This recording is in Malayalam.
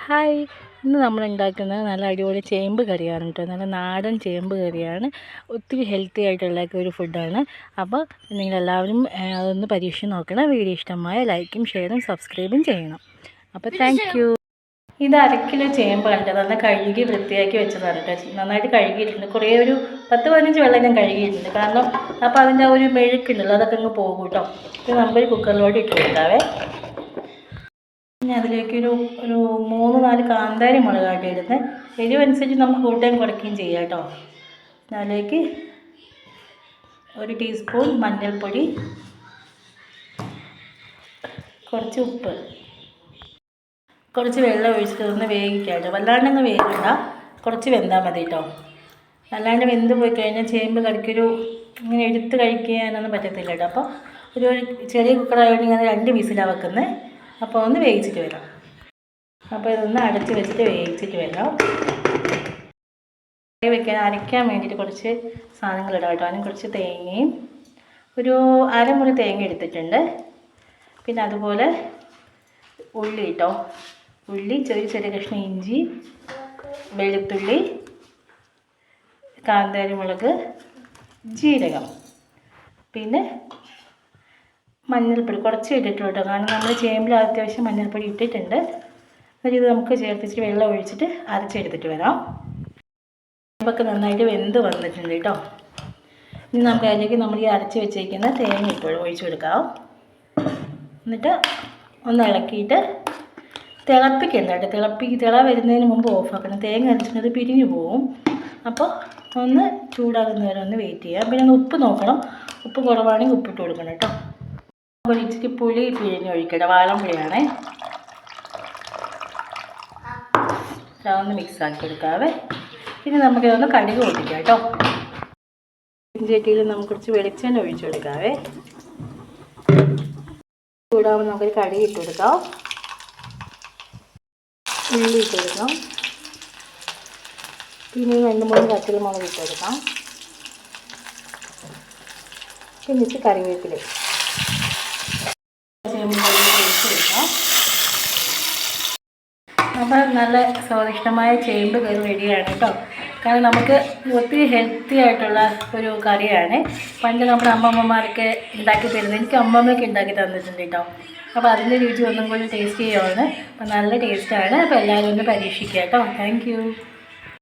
ഹായ്, ഇന്ന് നമ്മൾ ഉണ്ടാക്കുന്നത് നല്ല അടിപൊളി ചേമ്പ് കറിയാണ് കേട്ടോ. നല്ല നാടൻ ചേമ്പ് കറിയാണ്. ഒത്തിരി ഹെൽത്തി ആയിട്ടുള്ള ഒരു ഫുഡാണ്. അപ്പോൾ നിങ്ങളെല്ലാവരും അതൊന്ന് പരീക്ഷിച്ച് നോക്കണം. വീഡിയോ ഇഷ്ടമായ ലൈക്കും ഷെയറും സബ്സ്ക്രൈബും ചെയ്യണം. അപ്പോൾ താങ്ക് യു. ഇത് 1/2 കിലോ ചേമ്പ് കണ്ടത് നല്ല കഴുകി വൃത്തിയാക്കി വെച്ചതാണ് കേട്ടോ. നന്നായിട്ട് കഴുകിയിട്ടുണ്ട്. കുറേ ഒരു 10-15 വെള്ളം ഞാൻ കഴുകിയിട്ടുണ്ട്. കാരണം അപ്പോൾ അതിൻ്റെ ഒരു മെഴുക്കുണ്ടല്ലോ അതൊക്കെ അങ്ങ് പോകും കേട്ടോ. ഇത് നമുക്കൊരു കുക്കറിലോട്ട് ഇട്ട് കൊടുക്കാവേ. ഇനി അതിലേക്ക് ഒരു 3-4 കാന്താരി മുളകായിട്ട് ഇടുന്നത്. എരിവനുസരിച്ച് നമുക്ക് കൂട്ടുകയും കുറയ്ക്കുകയും ചെയ്യാം കേട്ടോ. അതിലേക്ക് 1 ടീസ്പൂൺ മഞ്ഞൾപ്പൊടി, കുറച്ച് ഉപ്പ്, കുറച്ച് വെള്ളം ഒഴിച്ചിട്ട് ഒന്ന് വേവിക്കാം കേട്ടോ. വല്ലാണ്ടങ്ങ് വേവിക്കണ്ട, കുറച്ച് വെന്താൽ മതി കേട്ടോ. അല്ലാണ്ട് വെന്ത് പോയി കഴിഞ്ഞാൽ ചേമ്പ് കറിക്കൊരു ഇങ്ങനെ എടുത്ത് കഴിക്കാനൊന്നും പറ്റത്തില്ല കേട്ടോ. അപ്പോൾ ഒരു ചെറിയ കുക്കറായിട്ട് ഇങ്ങനെ 2 വിസിലാണ് വെക്കുന്നത്. അപ്പോൾ ഒന്ന് വേവിച്ചിട്ട് വരാം. അപ്പോൾ ഇതൊന്ന് അടച്ച് വെച്ചിട്ട് വേവിച്ചിട്ട് വരാം. വെക്കാൻ അരയ്ക്കാൻ വേണ്ടിയിട്ട് കുറച്ച് സാധനങ്ങൾ ഇടാം കേട്ടോ. അതിന് കുറച്ച് തേങ്ങയും ഒരു 1/2 മുറി തേങ്ങ എടുത്തിട്ടുണ്ട്. പിന്നെ അതുപോലെ ഉള്ളി കേട്ടോ. ഉള്ളി, ചെറിയ ചെറിയ കഷ്ണം ഇഞ്ചി, വെളുത്തുള്ളി, കാന്താരി മുളക്, ജീരകം, പിന്നെ മഞ്ഞൾപ്പൊടി കുറച്ച് ഇട്ടിട്ടുള്ളൂ കേട്ടോ. കാരണം നമ്മൾ ചേമ്പിൽ അത്യാവശ്യം മഞ്ഞൾപ്പൊടി ഇട്ടിട്ടുണ്ട്. എന്നിട്ട് ഇത് നമുക്ക് ചേർത്തിട്ട് വെള്ളം ഒഴിച്ചിട്ട് അരച്ചെടുത്തിട്ട് വരാം. ചേമ്പൊക്കെ നന്നായിട്ട് വെന്ത് വന്നിട്ടുണ്ട് കേട്ടോ. ഇനി നമുക്ക് അതിലേക്ക് നമ്മൾ ഈ അരച്ച് വെച്ചേക്കുന്ന തേങ്ങ ഇപ്പോൾ ഒഴിച്ച് കൊടുക്കാം. എന്നിട്ട് ഒന്ന് ഇളക്കിയിട്ട് തിളപ്പിക്കണ്ട കേട്ടോ. തിള വരുന്നതിന് മുമ്പ് ഓഫാക്കണം. തേങ്ങ അരച്ചിട്ട് പിരിഞ്ഞു പോവും. അപ്പോൾ ഒന്ന് ചൂടാകുന്ന വരെ ഒന്ന് വെയിറ്റ് ചെയ്യാം. പിന്നെ ഉപ്പ് നോക്കണം. ഉപ്പ് കുറവാണെങ്കിൽ ഉപ്പിട്ട് കൊടുക്കണം കേട്ടോ. ഇച്ചിരി പുളി പിഴിഞ്ഞ് ഒഴിക്കട്ടെ. വാളംപുളിയാണേ. ഒന്ന് മിക്സാക്കി എടുക്കാവേ. പിന്നെ നമുക്കിതൊന്ന് കടുക് പൊട്ടിക്കാം കേട്ടോ. ഇഞ്ചിയിൽ നമുക്ക് കുറച്ച് വെളിച്ചെണ്ണ ഒഴിച്ചു കൊടുക്കാവേ. ചൂടാകുമ്പോൾ നമുക്കൊരു കടുക് ഇട്ട് കൊടുക്കാം. ഉള്ളി ഇട്ട് കൊടുക്കാം. പിന്നെ 2-3 പച്ചമുളക് ഇട്ട് കൊടുക്കാം. എന്നിട്ട് കറിവേപ്പില അപ്പോൾ നല്ല സ്വാദിഷ്ടമായ ചേമ്പ് കറി റെഡിയാണ് കേട്ടോ. കാരണം നമുക്ക് ഒത്തിരി ഹെൽത്തി ആയിട്ടുള്ള ഒരു കറിയാണ്. പണ്ട് നമ്മുടെ അമ്മമ്മമാരൊക്കെ ഉണ്ടാക്കി തരുന്നത്. എനിക്ക് അമ്മമ്മയൊക്കെ ഉണ്ടാക്കി തന്നിട്ടുണ്ട് കേട്ടോ. അപ്പോൾ അതിൻ്റെ രുചി ഒന്നും കൂടി ടേസ്റ്റ് ചെയ്യുകയാണ്. അപ്പോൾ നല്ല ടേസ്റ്റാണ്. അപ്പോൾ എല്ലാവരും ഒന്ന് പരീക്ഷിക്കുക കേട്ടോ. Thank you.